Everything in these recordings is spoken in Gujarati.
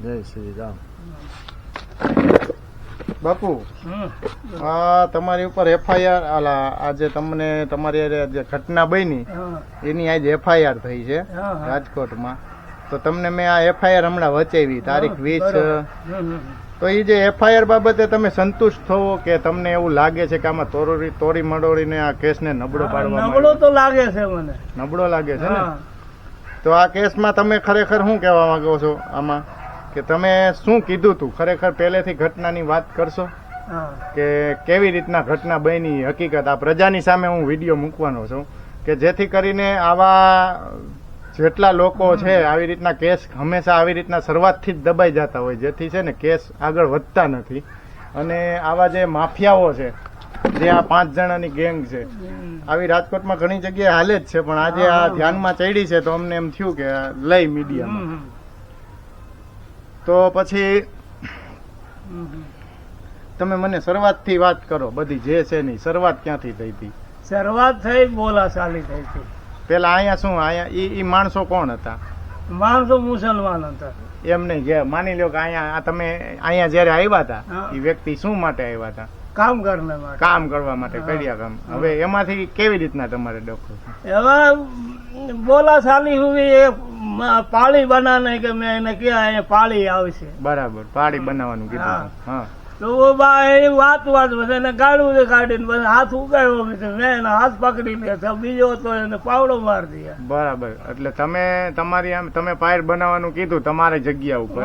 જય શ્રી રામ. બાપુ, તમારી ઉપર એફઆઈઆર આજે તમને તમારી જે ઘટના બની એની આજે એફઆઈઆર થઈ છે રાજકોટમાં. તો તમને મેં આ એફઆઈઆર હમણાં વચાવી તારીખ 20. તો એ જે એફઆઈઆર બાબતે તમે સંતુષ્ટ થવો કે તમને એવું લાગે છે કે આમાં તોડી મડોડીને આ કેસને નબળો પાડવા? નબળો તો લાગે છે મને. નબળો લાગે છે ને? તો આ કેસમાં તમે ખરેખર શું કહેવા માંગો છો આમાં, કે તમે શું કીધું તું ખરેખર પહેલેથી ઘટનાની વાત કરશો કે કેવી રીતના ઘટના બની હકીકત? આ પ્રજાની સામે હું વિડીયો મૂકવાનો છું કે જેથી કરીને આવા જેટલા લોકો છે આવી રીતના કેસ હંમેશા આવી રીતના શરૂઆતથી જ દબાઈ જતા હોય, જેથી છે ને કેસ આગળ વધતા નથી. અને આવા જે માફિયાઓ છે, જે આ 5 જણાની ગેંગ છે, આવી રાજકોટમાં ઘણી જગ્યાએ હાલે જ છે, પણ આજે આ ધ્યાનમાં ચડી છે તો અમને એમ થયું કે લઈ મીડિયામાં. તો પછી તમે મને શરૂઆતથી વાત કરો, બધી જે છે ની શરૂઆત ક્યાંથી થઈ હતી? શરૂઆત થઈ બોલાચાલી થઈ હતી. પેલા અહીંયા શું, અહીંયા ઈ માણસો કોણ હતા? માણસો મુસલમાન હતા. એમ નહીં, માની લો કે અહીંયા તમે અહીંયા જયારે આવ્યા હતા એ વ્યક્તિ શું માટે આવ્યા હતા? કામ કરવા માટે. કામ કરવા માટે કર્યા કામ. હવે એમાંથી કેવી રીતના તમારે ડખો? હવે બોલાચાલી હુઈ પાળી બનાને કે મેં એને ક્યાં પાળી આવશે. બરાબર, પાળી બનાવવાનું કીધું. હા. તો એ વાત એને ગાડું કાઢીને હાથ ઉગાડ્યો, મેં એના હાથ પકડી લે, બીજો તો એને પાવડો મારી દે. બરાબર, એટલે તમારી આમ તમે પાયર બનાવવાનું કીધું તમારી જગ્યા ઉપર,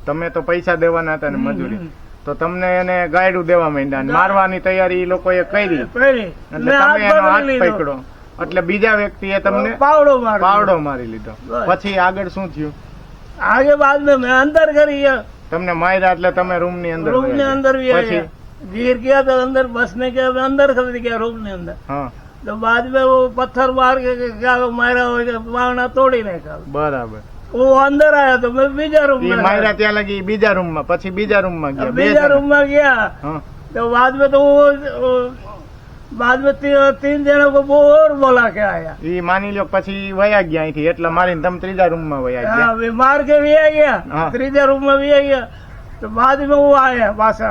તમે તો પૈસા દેવાના હતા ને મજૂરી, તો તમને એને ગાયડું દેવા માંડ્યા, મારવાની તૈયારી એ લોકોએ કરી, એટલે તમે એનો હાથ પકડ્યો, એટલે બીજા વ્યક્તિએ તમને પાવડો મારી લીધો. પછી આગળ શું થયું? આગે બાદ મેં અંદર કરી, તમને માર્યા એટલે તમે રૂમ ની અંદર પછી ગીર ગયા તો અંદર બસ ને ગયા અંદર ખરીદી ગયા રૂમ ની અંદર. તો બાદ મેં પથ્થર માર કે માર્યા હોય કે બાવણા તોડી નાખ્યા. બરાબર. હું અંદર આવ્યા તો મેં બીજા રૂમ માર્યા ત્યાં લગી બીજા રૂમ માં, પછી બીજા રૂમ માં ગયા. બીજા રૂમ માં ગયા તો બાદ મેં તો बाद में 3 जणों को और बोला के आया. ये मानी लो પછી વયા ગયા અહીંથી, એટલે મારીને તમે ત્રીજા રૂમ માં વયા ગયા. हाँ, मार के भी आ गया, ત્રીજા रूम में भी आ गया. तो बाद में वो आया पाछा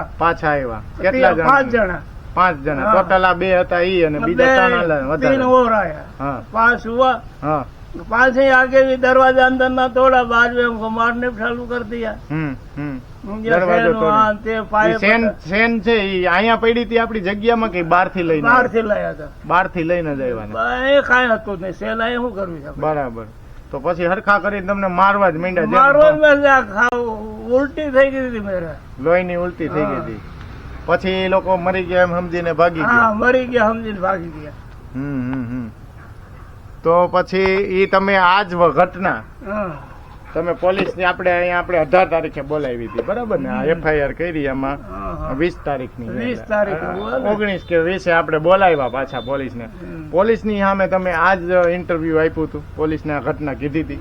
આવ્યા. કેટલા જણા? 5 जણા. 5 जણા टोटल आ 2 હતા ઈ અને બીજા 3 और आया. हाँ, 5 हुआ. हाँ, 5 ही आगे भी दरवाजा अंदर ना तोड़ा, बाद में हमको मारने चालू कर दिया. દરવાજો સેન છે અહીંયા પડી હતી આપડી જગ્યામાં કે બહાર થી લઈને? બહાર થી લઈને જ આવ્યા. કઈ હતું નહીં, સેલ અહીંયા શું કરવું છે? બરાબર. તો પછી હરખા કરીને તમને મારવા જ માંડ્યા? મારવા ઉલટી થઈ ગઈ હતી, મેરે લોહી ની ઉલટી થઈ ગઈ હતી. પછી લોકો મરી ગયા એમ સમજીને ભાગી ગયા? મરી ગયા સમજીને ભાગી ગયા. તો પછી ઈ તમે આજ ઘટના તમે પોલીસ ની આપણે 18 તારીખે બોલાવી હતી, બરાબર ને? એફઆઈઆર કરી એમાં 20 તારીખની 19 કે 20 આપણે બોલાવ્યા પાછા પોલીસ ને. પોલીસ ની સામે તમે આજ ઇન્ટરવ્યુ આપ્યું હતું, પોલીસ ને આ ઘટના કીધી હતી.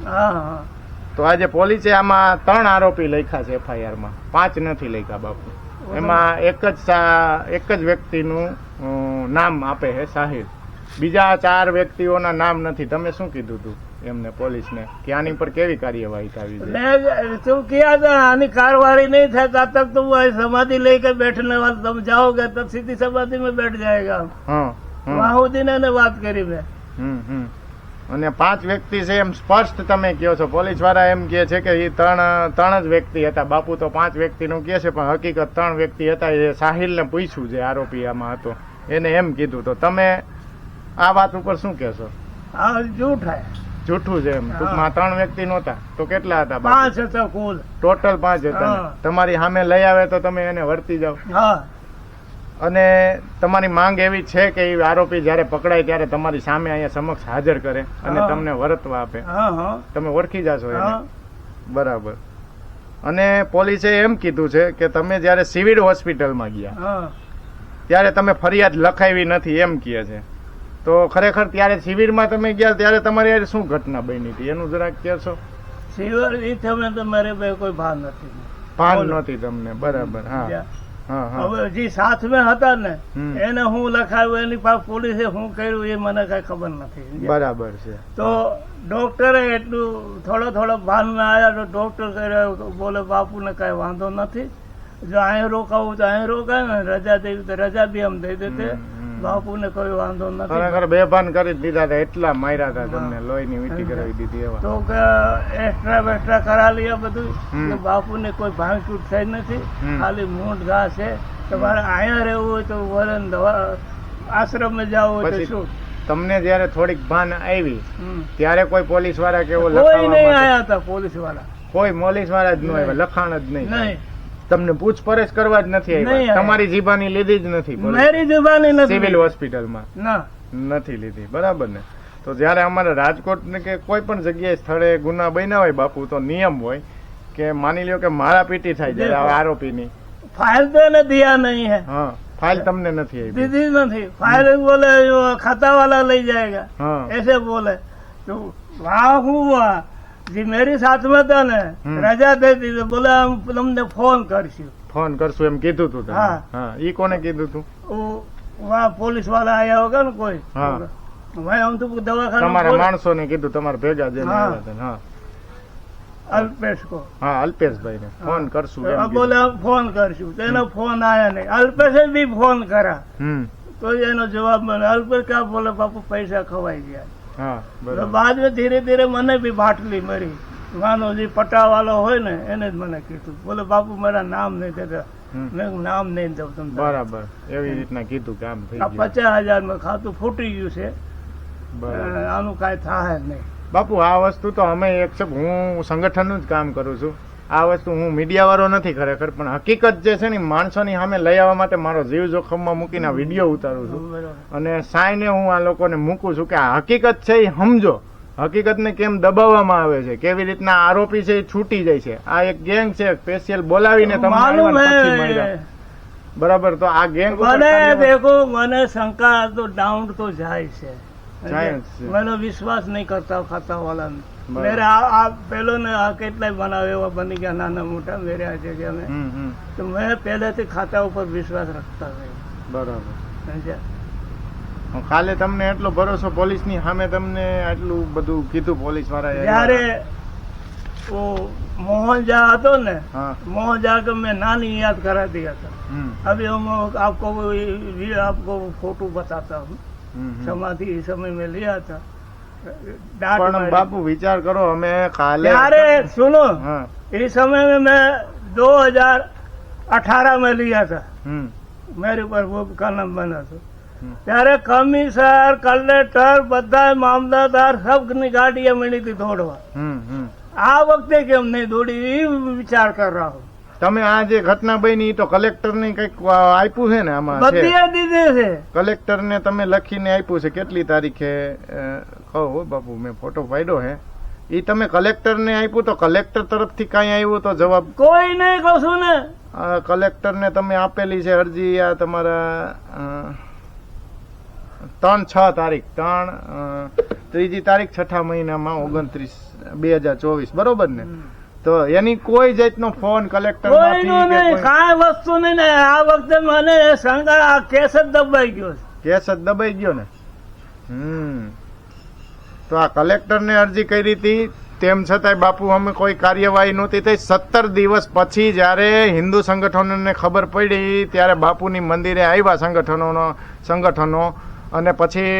તો આજે પોલીસે આમાં 3 આરોપી લખ્યા છે એફઆઈઆર માં, 5 નથી લખ્યા બાપુ. એમાં એક જ વ્યક્તિનું નામ આપે છે સાહિલ, બીજા 4 વ્યક્તિઓના નામ નથી. તમે શું કીધું હતું એમને પોલીસ ને કે આની પર કેવી કાર્યવાહી થવી? તું किया था आनी कार्रवाई नहीं था तब तक तुम समाधि लेकर बैठने वाले, तुम जाओगे तब सीधी समाधि में बैठ जाएगा. वहाँ उदीने ने बात કરી મેં. અને 5 વ્યક્તિ છે એમ સ્પષ્ટ તમે કહો છો. પોલીસ વાળા એમ કહે છે કે એ 3 જ વ્યક્તિ હતા. બાપુ તો 5 વ્યક્તિ નું કહે છે, પણ હકીકત 3 વ્યક્તિ હતા. એ સાહિલ ને પૂછ્યું જે આરોપી આમાં હતો એને એમ કીધું. તો તમે આ વાત ઉપર શું કહેશો? જૂઠું છે એમ ટૂંકમાં? 3 વ્યક્તિ નહોતા તો કેટલા હતા? 5 હતા કુલ. ટોટલ 5 હતા. તમારી સામે લઈ આવે તો તમે એને વર્તી જાઓ. અને તમારી માંગ એવી છે કે એ આરોપી જયારે પકડાય ત્યારે તમારી સામે અહીંયા સમક્ષ હાજર કરે અને તમને વર્તવા આપે, તમે ઓળખી જાશો એને? બરાબર. અને પોલીસે એમ કીધું છે કે તમે જયારે સિવિલ હોસ્પિટલમાં ગયા ત્યારે તમે ફરિયાદ લખાવી નથી એમ કહે છે. તો ખરેખર ત્યારે શિબિરમાં તમે ગયા ત્યારે તમારી શું ઘટના બની હતી એનું જરાક કહેશો? શિબિર તમે તો મારે કોઈ ભાન નથી. ભાન નથી તમને? બરાબર. હા હા, હા. હવે જે સાથ મેં હતા ને હમ. એને હું લખાવ્યું એની પાસે પોલીસે શું કર્યું એ મને કઈ ખબર નથી. બરાબર છે. તો ડોક્ટરે એટલું થોડો ભાનમાં આવ્યા તો ડોક્ટર કર્યો બોલે બાપુને કઈ વાંધો નથી, જો અહીં રોકાવું તો અહીં રોકાય ને રજા દેવી તો રજા બી એમ દઈ દેતે, બાપુને કોઈ વાંધો નથી. ખરેખર બેભાન કરી જ દીધા હતા, એટલા માર્યા હતા તમને, લોહીની વીંટી કરાવી દીધી એવા. તો કે એક્સ્ટ્રા વેસ્ટ્રા કરા લીધા બધું કે બાપુને કોઈ ભાંગચૂટ થઈ નથી, ખાલી મૂંઢ ઘા છે, તમારે અહીંયા રહેવું હોય તો વરણ દવા આશ્રમે જવું હોય તો પછી શું. તમને જયારે થોડીક ભાન આવી ત્યારે કોઈ પોલીસ વાળા કે એવું કોઈ લખાવવા નહીં માટે? આયા હતા પોલીસ વાળા, કોઈ પોલીસ વાળા જ ન આવ્યા, લખાણ જ નહીં, નહીં. તમને પૂછપરછ કરવા જ નથી નહીં આવ્યા, આવ્યા. તમારી જીબાની લીધી જ નથી પોલીસ? મેરી જુબાની નથી સિવિલ હોસ્પિટલમાં ના. નથી લીધી, બરાબર ને? તો જયારે અમારે રાજકોટ ને કે કોઈ પણ જગ્યાએ સ્થળે ગુના બન્યા હોય બાપુ, તો નિયમ હોય કે માની લ્યો કે મારા પીટી થાય જયારે આરોપીની, फाइल तो ने दिया नहीं है, હા, ફાઇલ તમને નથી આવી? दीदी नहीं, फाइल बोले जो खाता वाला ले जाएगा, હા, ऐसे बोले। तो वहाँ हुआ जी मेरी साथ में था ने रजा दे दी तो बोले हम तुमने फोन करશું, ફોન કરશું એમ કીધું તું તમે? હા. હા, ઈ કોને કીધું તું? वो वहाँ पुलिस वाला आया होगा ना कोई, हाँ। वहाँ हम तो दवाखाना તમારા માણસો ને કીધું, તમારા ભેગા જઈને હા. આવ્યા હતા? હા, अल्पेश को હા, અલ્પેશભાઈ ને ફોન કરશું એમ अब કીધું. बोले हम फोन करશું, तो एनो फोन आया नहीं, अल्पेशे भी फोन करा હમ, तो एनो जवाब मैंने अल्पेश क्या बोले बापू पैसा खवाई गया। હા, तो બરાબર. बाद में धीरे धीरे મને બી બાટલી મળી, માનો જે પટાવાળો હોય ને એને જ મને કીધું, બોલે બાપુ મારા નામ નહીં દેતા, હમ, મેં કીધું, નામ નહીં દઉં તમને, બરાબર, એવી રીતના કીધું કે આમ થઈ આ ગયું. 50,000 માં ખાતું ફૂટી ગયું છે, બરાબર. આનું કાંઈ થાય નહીં. બાપુ આ વસ્તુ તો અમે એક્સેપ્ટ, હું સંગઠનનું જ કામ કરું છું, આ વસ્તુ હું મીડિયા વાળો નથી ખરેખર, પણ હકીકત જે છે ને માણસોની સામે લઈ આવવા માટે મારો જીવ જોખમમાં મૂકીને આ વિડીયો ઉતારું છું, બરાબર. અને સાઈને હું આ લોકોને મૂકું છું કે આ હકીકત છે એ સમજો, હકીકતને કેમ દબાવવામાં આવે છે, કેવી રીતના આરોપી છે એ છૂટી જાય છે. આ એક ગેંગ છે, સ્પેશિયલ બોલાવીને તમને માલુમ આવ્યા ને પછી હે, માર્યા. બરાબર, તો આ ગેંગ મને દેખો મને શંકા તો ડાઉન તો જાય છે, જાય જ છે. મને વિશ્વાસ નહીં કરતા ખાતા વાળાને. બરાબર. મેરે આ પેલો ને આ કેટલાય બનાવ એવા બની ગયા નાના મોટા મેરે આ જગ્યા મેં, તો મેં પહેલેથી ખાતા ઉપર વિશ્વાસ રખતા થયો, બરાબર. સમજ્યા? કાલે તમને એટલો ભરોસો પોલીસ ની સામે, તમને આટલું બધું કીધું પોલીસ વાળાએ? જયારે वो मोहन झा હતો ને, હા, मोहन झा को मैं नानी याद करा दिया था। હમ, अभी हम आपको फोटो बताता हूँ, હમ, હમ. समाधि इस समय में लिया था, डांट પણ मारी। બાપુ વિચાર કરો, અમે કાલે यारे सुनो, હા, इस समय में मैं 2018 में लिया था, હમ, मेरे ऊपर वो कलम बना था, હમ. ત્યારે કમિશનર કલેક્ટર બધા મામલતદાર સબની ગાડીએ મળી હતી દોડવા, હમ, હમ. આ વખતે કેમ નહીં દોડી એ વિચાર કર રહા હું। તમે આ જે ઘટના બની તો કલેક્ટર ને કઈક આપ્યું છે ને આમાં? છે. બધી દીધી છે, કલેક્ટર ને તમે લખીને આપ્યું છે? કેટલી તારીખે કહો બાપુ, મેં ફોટો પાડ્યો હે, ઈ તમે કલેક્ટર ને આપ્યું તો કલેક્ટર તરફથી કઈ આવ્યું તો જવાબ? કોઈ નહીં કહું ને, કલેક્ટર ને તમે આપેલી છે અરજી, આ તમારા 3-6 તારીખ, 3જી તારીખ 6ઠા મહિનામાં 29/2024, બરોબર ને? તો એની કોઈ જાતનો ફોન કલેક્ટર કોઈ નું નહીં, કાંઈ વસ્તુ નહીં ને. આ વખતે મને શંકા આ કેસ જ દબાઈ ગયો છે, કેસ જ દબાઈ ગયો ને? તો આ કલેક્ટર ને અરજી કરી હતી, તેમ છતાંય બાપુ અમે કોઈ કાર્યવાહી નહોતી થઈ. 17 દિવસ પછી જયારે હિન્દુ સંગઠનોને ખબર પડી ત્યારે બાપુની મંદિરે આવ્યા સંગઠનો અને પછી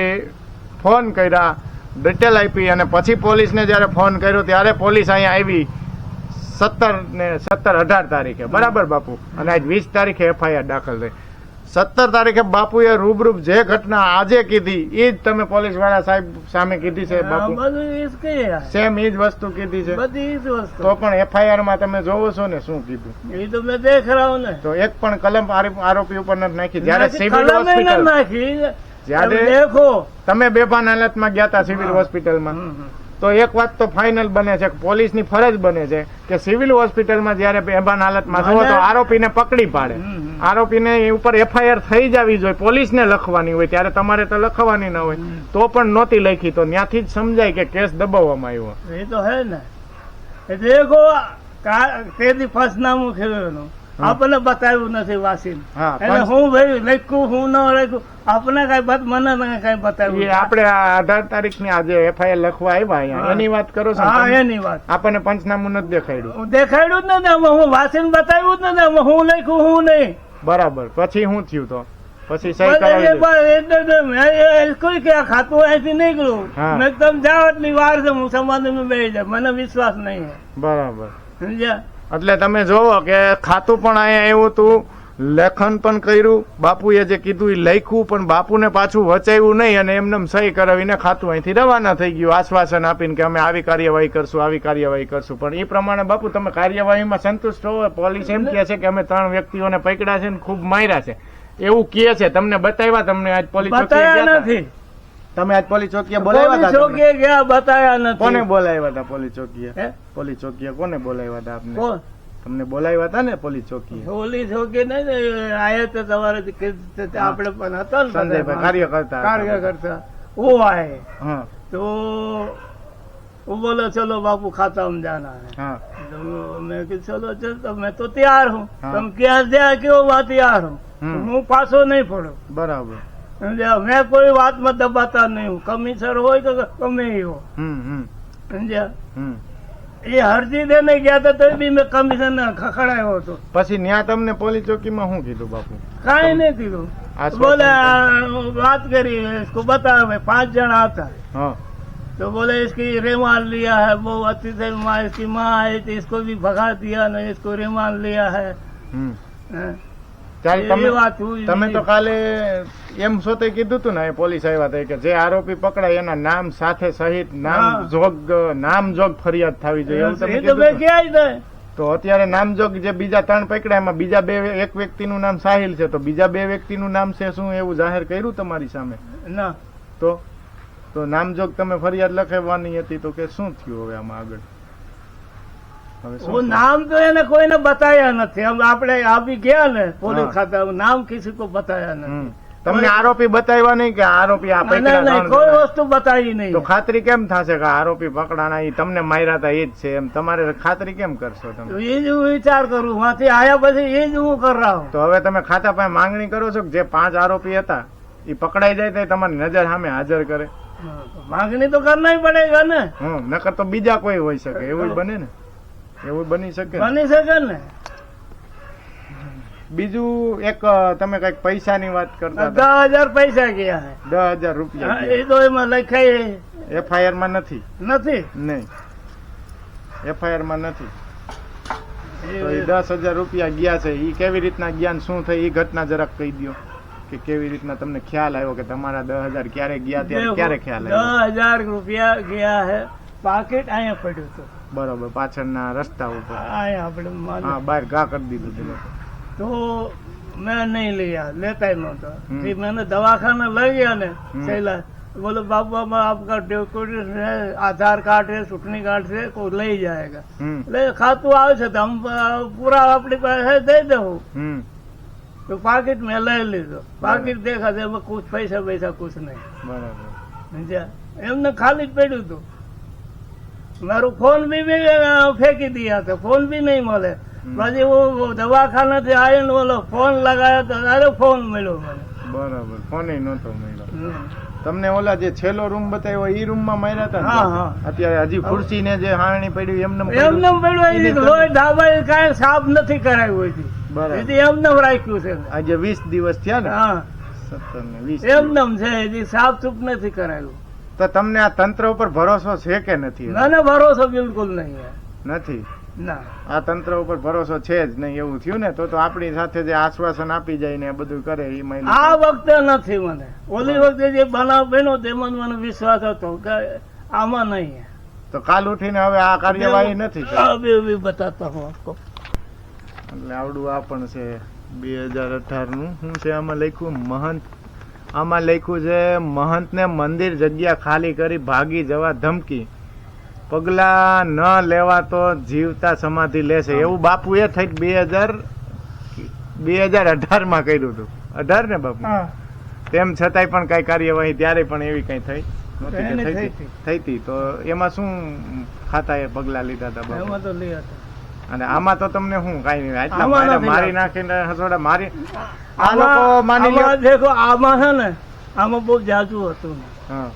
ફોન કર્યા, ડિટેલ આપી, અને પછી પોલીસને જયારે ફોન કર્યો ત્યારે પોલીસ અહીંયા આવી 17-18 તારીખે, બરાબર બાપુ? અને આજ 20 તારીખે એફઆઈઆર દાખલ થઈ. 17 તારીખે બાપુએ રૂબરૂપ જે ઘટના આજે કીધી એ જ તમે પોલીસ વાળા સાહેબ સામે કીધી છે બાપુ? બધું ઈ જ કહીએ, સેમ એ જ વસ્તુ કીધી છે? બધી ઈ જ વસ્તુ. તો પણ એફઆઈઆર માં તમે જોવો છો ને શું કીધું? એ તો મેં દેખ રહા હું ને, તો એક પણ કલમ આરોપી ઉપર નથી નાખી. જયારે નથી, સિવિલ કલમે નથી હોસ્પિટલ, નાખી. જ્યારે તમે દેખો, તમે બેભાન હાલતમાં ગયા હતા સિવિલ હોસ્પિટલમાં, તો એક વાત તો ફાઇનલ બને છે, પોલીસની ફરજ બને છે કે સિવિલ હોસ્પિટલમાં જયારે બેભાન હાલતમાં છો તો આરોપીને પકડી પાડે, આરોપીને ઉપર એફઆઈઆર થઈ જવી જોઈએ, પોલીસને લખવાની હોય, ત્યારે તમારે તો લખવાની ના હોય. તો પણ નહોતી લખી, તો ત્યાંથી જ સમજાય કે કેસ દબાવવામાં આવ્યો. એ તો હે ને. એ દેખો તેથી ફસનામું ખેડવાનું આપણને બતાવ્યું નથી વાસીને. હા, એટલે હું ભાઈ લખ્યું હું ન લખ્યું આપણને કઈ મને કઈ એ બતાવ્યું. આપણે આ 18 તારીખની આજે FIR લખવા આવ્યા અહીંયા એની વાત કરો છો ને હા તમે? એની વાત આપણને પંચનામું નથી દેખાડ્યું. હું દેખાડ્યું જ નથી આમાં. હું વાસીને બતાવ્યું જ નથી આમાં. હું લખ્યું હું નહીં. બરાબર. પછી શું થયું તો? પછી સહી કરાવી દીધી. કોઈ કે આ ખાતું અહીંથી નીકળ્યું. હા. મેં તમે જાઓ એટલી વાર છે હું સમાધિમાં બેસી જાય. મને વિશ્વાસ નહીં છે. બરાબર. સમજ્યા? એટલે તમે જોવો કે ખાતું પણ અહીંયા આવ્યું હતું, લેખન પણ કર્યું, બાપુએ જે કીધું એ લખ્યું, પણ બાપુને પાછું વચાવ્યું નહીં અને એમને સહી કરાવીને ખાતું અહીંથી રવાના થઈ ગયું આશ્વાસન આપીને કે અમે આવી કાર્યવાહી કરશું, આવી કાર્યવાહી કરશું. પણ એ પ્રમાણે બાપુ તમે કાર્યવાહીમાં સંતુષ્ટ હો? પોલીસ એમ કહે છે કે અમે 3 વ્યક્તિઓને પકડ્યા છે ને ખૂબ માર્યા છે એવું કહે છે. તમને બતાવ્યા? તમને આજ પોલીસ ચોકીએ બતાવ્યા ગયા નથી. હતા? તમે આજ પોલીસ ચોકીએ બોલાવ્યા પોલીસ હતા? તમને? ચોકીએ ગયા બતાવ્યા નથી. કોને બોલાવ્યા હતા પોલીસ ચોકીએ? હે? પોલીસ ચોકીએ કોને બોલાવ્યા હતા આપને? કોણ? તમને બોલાવ્યા હતા ને પોલીસ ચોકીએ? પોલીસ ચોકી નહીં આયા તો તમારે આપણે પણ હતા ને સંજયભાઈ કાર્યકર્તા કાર્યકર્તા वो आए हाँ तो वो बोला चलो बापू खाता हम जाना है. हाँ तो मैं कि चलो चल तो मैं तो तैयार हूँ. हाँ. तुम क्या दिया क्यों बात तैयार हूँ. હું પાછો નહીં પડું. बराबर. સમજ્યા? મેં કોઈ વાતમાં દબાતા નહીં હું. કમિશનર હોય તો ગમે એ હો. સમજ્યા? એ અરજી દેને ગયા હતા તો બી મેં કમિશનર ખખડાયો હતો. પછી ન્યા તમને પોલીસ ચોકીમાં શું કીધું બાપુ? કાંઈ નહીં કીધું. बोले बात करी इसको बता भाई 5 जन आता है. हाँ तो बोले इसकी रिमांड लिया है वो अति देर माँ इसकी माँ आई थी इसको भी भगा दिया ना इसको रिमांड लिया है. ચાલ ये बात हुई. તમે તો કાલે એમ સોતે કીધું તું ને એ પોલીસ આવ્યા હતા કે જે આરોપી પકડાય એના નામ સાથે સહિત નામ જોગ ફરિયાદ થવી જોઈએ એવું તમે ये तो मैं કીધું. क्या ही था. તો અત્યારે નામજોગ જે બીજા 3 પકડ્યા એમાં બીજા 2 એક વ્યક્તિનું નામ સાહિલ છે તો બીજા 2 વ્યક્તિનું નામ છે શું એવું જાહેર કર્યું તમારી સામે? ના તો નામજોગ તમે ફરિયાદ લખાવવાની હતી તો કે શું થયું હવે આમાં આગળ? હવે શું वो नाम तो है ना कोई ने बताया નથી. हम આપણે આવી ગયા ને પોલીસ ખાતા નામ किसी को बताया નથી. તમને આરોપી બતાવ્યા નહીં કે આરોપી આ नहीं પકડ્યા? नहीं कोई वस्तु बताई नहीं. તો ખાતરી કેમ થશે કે આરોપી પકડાના ઈ તમને માર્યા હતા એ જ છે એમ તમારે ખાતરી કેમ કરશો તમે? तो ये जो विचार करूँ वहां आया પછી ये जो હું कर रहा हूँ. તો હવે તમે ખાતા પાસે માંગણી કરો છો કે જે 5 આરોપી હતા એ પકડાઈ જાય તો તમારી નજર સામે હાજર કરે? मांगनी तो करना ही पड़ेगा ने. નકર તો બીજા કોઈ હોઈ શકે એવું બને ને? એવું બની શકે ને? बनी શકે ને. બીજું એક તમે કઈક પૈસાની વાત કરતા હતા. 10,000 પૈસા ગયા હે. 10,000 રૂપિયા એ તો એમાં લખાય FIR માં નથી? નથી. નહીં FIR માં નથી. તો એ 10,000 રૂપિયા ગયા છે એ કેવી રીતના ગયા શું થઈ એ ઘટના જરાક કહી દો કે કેવી રીતના તમને ખ્યાલ આવ્યો કે તમારા 10,000 ક્યારે ગયા ત્યારે ક્યારે ખ્યાલ આવ્યો? 10,000 રૂપિયા ગયા હે. પાકેટ અહીંયા પડ્યું હતું. બરોબર પાછળના રસ્તા ઉપર અહીંયા આપણે હા બહાર ઘા કરી દીધું તે લોકો. तो मैं नहीं लिया लेता ही नहोता. फिर मैंने दवाखाना लग गया ने सैला बोले बाबू आपका डॉक्यूमेंट है आधार कार्ड है चूंटनी कार्ड से को ले जाएगा. ले खातू આવે છે તો हम पूरा अपने પાસે दे दो. तो पाकिट में ले લીધો. पाकिट देखा तो कुछ पैसा कुछ नहीं. બરાબર. એમને ખાલી જ પડ્યું હતું. મારું ફોન બી ફેંકી दिया था. फोन भी नहीं મળે. પછી वो दवाखाना से आए ने बोलो फोन लगाया तो अरे फोन मिलो મને. બરાબર ફોન નહોતો મળ્યો. તમને ઓલા જે છેલ્લો રૂમ બતાવ્યો એ રૂમ માં માર્યા હતા? હા. અત્યારે હજી ખુરશી ને જે હાણી પડ્યું એમને પડ્યું લોહી ધાબા કાંઈ સાફ નથી કરાયું હજી. બરાબર. એમને રાખ્યું છે. આજે 20 દિવસ થયા ને? હા 17 ને 20 એમને છે હજી સાફ સુફ નથી કરાયું. તો તમને આ તંત્ર ઉપર ભરોસો છે કે નથી? મને ભરોસો બિલકુલ નહીં. નથી ના આ તંત્ર ઉપર ભરોસો છે જ નહીં એવું થયું ને? તો આપણી સાથે જે આશ્વાસન આપી જાય ને બધું કરે એ મહિલા આ વખતે નથી. મને ઓલી વખતે જે બનાવ બન્યો તેમાં મને વિશ્વાસ હતો કે આમાં નહીં. તો કાલ ઉઠીને હવે આ કાર્યવાહી નથી થઈ. અભી બતાતા હું આપકો. એટલે આવડું આ પણ છે 2018 નું શું છે આમાં લખ્યું? મહંત આમાં લખ્યું છે મહંતને મંદિર જગ્યા ખાલી કરી ભાગી જવા ધમકી, પગલા ન લેવા તો જીવતા સમાધિ લેશે એવું બાપુએ થઈ 2018 માં કર્યું હતું. 18 ને બાપુ? તેમ છતાંય પણ કઈ કાર્યવાહી ત્યારે પણ એવી કઈ થઈ નહોતી? થઈ હતી તો એમાં શું ખાતા એ પગલા લીધા હતા બાપુ? એમાં તો લે હતા. અને આમાં તો તમને શું કાંઈ નહીં આટલા આમાં મારે નથી મારી લાગતું. નાખીને હસોડા મારી આ લોકો માની લ્યો દેખો આમાં છે ને આમાં બહુ જાજુ હતું હા.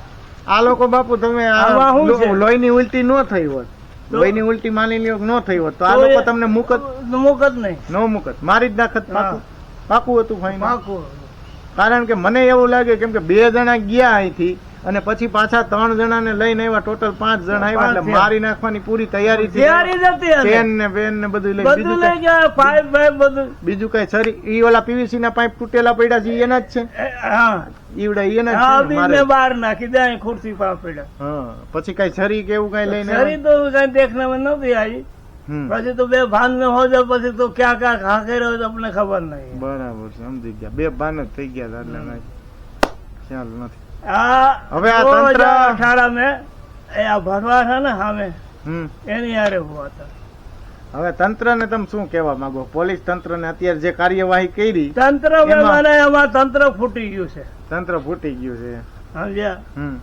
આ લોકો બાપુ તમે આ આમાં શું છે? લોહીની ઉલટી ન થઈ હોત તો? લોહીની ઉલટી માની લ્યો ન થઈ હોત તો આ તો લોકો એ- તમને મુકત મુક જ નહીં ન મુકત મારી જ નાખત પાકું પાકું હતું ભાઈ પાકું. કારણ કે મને એવું લાગે કેમ કે 2 જણા ગયા અહીંથી અને પછી પાછા 3 જણાને લઈને આવ્યા ટોટલ 5 જણા આવ્યા એટલે પાંચ મારી નાખવાની પૂરી તૈયારી થી તૈયારી જ હતી એને. પેન ને બેન ને બધું લઈ બધું લઈ ગયા પાઇપ પાઇપ બધું બીજું કઈ સરી ઈ ઓલા પીવીસી ના પાઇપ તૂટેલા પડ્યા છે ઈ એના જ છે હા ઈવડા ઈ એના હા જ છે ને બીજને મારે બહાર નાખી દે અહીં ખુરશી પર પડ્યા હા પછી કઈ છરી કે એવું કઈ લઈને શરીર તો કઈ देखने में નથી આવી હમ. પછી તો બે ભાન में हो जाए પછી તો ક્યાં ક્યાં ખાકે રહ્યો તો આપણને ખબર નહીં બરાબર છે સમજી ગયા 2 ભાન જ થઈ ગયા હતા એટલે ખ્યાલ નથી હવે હવે આ આ તંત્ર- 2018 में એ આ ભરવા છે ને સામે હમ એની હારે હુआ था હવે તંત્ર ને તમે શું કહેવા માંગો પોલીસ તંત્ર ને અત્યારે જે કાર્યવાહી કરી તંત્ર में એમાં- મને એમાં તંત્ર ફૂટી ગયું છે તંત્ર ફૂટી ગયું છે समझा હમ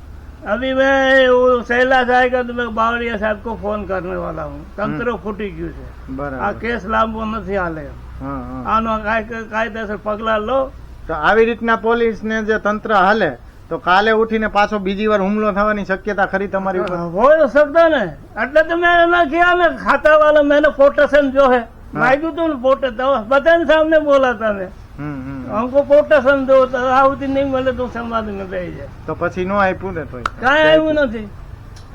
अभी मैं वो शैला आएगा तो मैं बावरिया साहब को फोन करने वाला हूँ तंत्र फूटी गયું છે આ બરાબર કેસ લાંબો નથી હાલે હા હા આનો કાયદેસર પગલા લો તો આવી રીતના પોલીસ ને જે તંત્ર હાલે તો કાલે ઉઠીને પાછો બીજી વાર હુમલો થવાની શક્યતા ખરી તમારી ઉપર हो सकता ने એટલે તો મેં એના किया ને खाता वाला मैंने पोटेशन जो है मांग्યું તું ને पोटे तो बतन सामने बोला था मैं હમ હમ हमको पोटेशन दो तो આવતી નહીં મળે તો સમાધિ में બેસી જાય તો પછી નો આપ્યું ને તોય કાંઈ આવ્યું નથી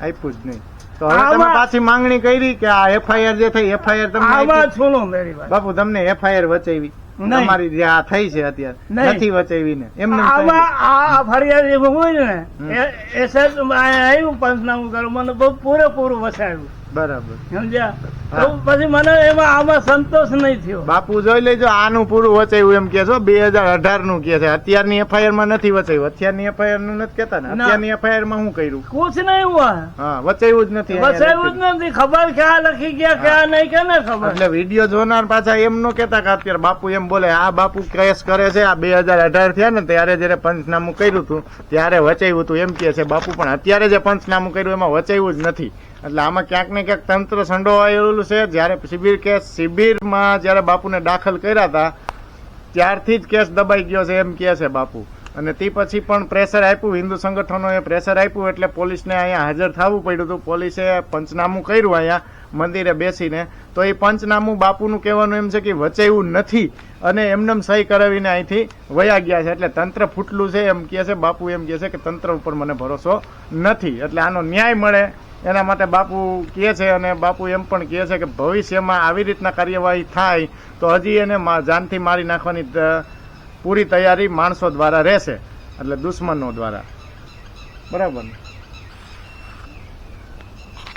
આપ્યું જ નહીં તો હવે તમે આમાં- પાછી માંગણી કરી કે આ એફઆઈઆર જે થઈ એફઆઈઆર તમને આમાં આપી? સુનો મેરી વાત બાપુ તમને એફઆઈઆર વચાવી નહીં. તમારી જે આ થઈ છે અત્યારે નહીં. નથી વચાવી ને એમને આમાં આ ફરિયાદ એમાં હોય હમ. ને એ સાહેબ આવ્યું પંચનામું કરો મને બહુ પૂરેપૂરું વસાવ્યું બરાબર સમજ્યા હા. તો પછી મને એમાં આમાં સંતોષ નહીં થયો બાપુ જોઈ લેજો આનું પૂરું વચાવ્યું એમ કે છો 2018 નું કે છે અત્યારની એફઆઈઆર માં નથી વચાવ્યું અત્યારની એફઆઈઆર નું નથી કેતા ને ના. અત્યારની એફઆઈઆર માં શું કર્યું कुछ नहीं हुआ હા વચાવ્યું જ નથી અહીંયા વસાવ્યું જ નથી ખબર ક્યાં લખી ગયા ક્યાં નહીં કે ને ખબર એટલે વિડીયો જોનાર પાછા એમ નો કેતા કે અત્યારે બાપુ એમ બોલે આ બાપુ કેસ કરે છે આ 2018 થયા ને ત્યારે જયારે પંચનામું કર્યું હતું ત્યારે વચાવ્યું હતું એમ કે છે બાપુ પણ અત્યારે જે પંચનામું કર્યું એમાં વચાવ્યું જ નથી એટલે આમાં ક્યાંક ને ક્યાંક તંત્ર સંડોવાયેલું છે જયારે શિબિરમાં જયારે બાપુને દાખલ કર્યા હતા ત્યારથી જ કેસ દબાઈ ગયો છે એમ કે છે બાપુ અને તે પછી પણ પ્રેશર આપ્યું હિન્દુ સંગઠનોએ પ્રેશર આપ્યું એટલે પોલીસને અહીંયા હાજર થવું પડ્યું હતું પોલીસે પંચનામું કર્યું અહીંયા મંદિરે બેસીને તો એ પંચનામું બાપુનું કહેવાનું એમ છે કે વચાવ્યું નથી અને એમનેમ સહી કરાવીને અહીંથી વયા ગયા છે એટલે તંત્ર ફૂટલું છે એમ કહે છે બાપુ એમ કહે છે કે તંત્ર ઉપર મને ભરોસો નથી એટલે આનો ન્યાય મળે એના માટે બાપુ કહે છે અને બાપુ એમ પણ કહે છે કે ભવિષ્યમાં આવી રીતના કાર્યવાહી થાય તો હજી એને જાનથી મારી નાખવાની પૂરી તૈયારી માણસો દ્વારા રહેશે એટલે દુશ્મનો દ્વારા બરાબર ને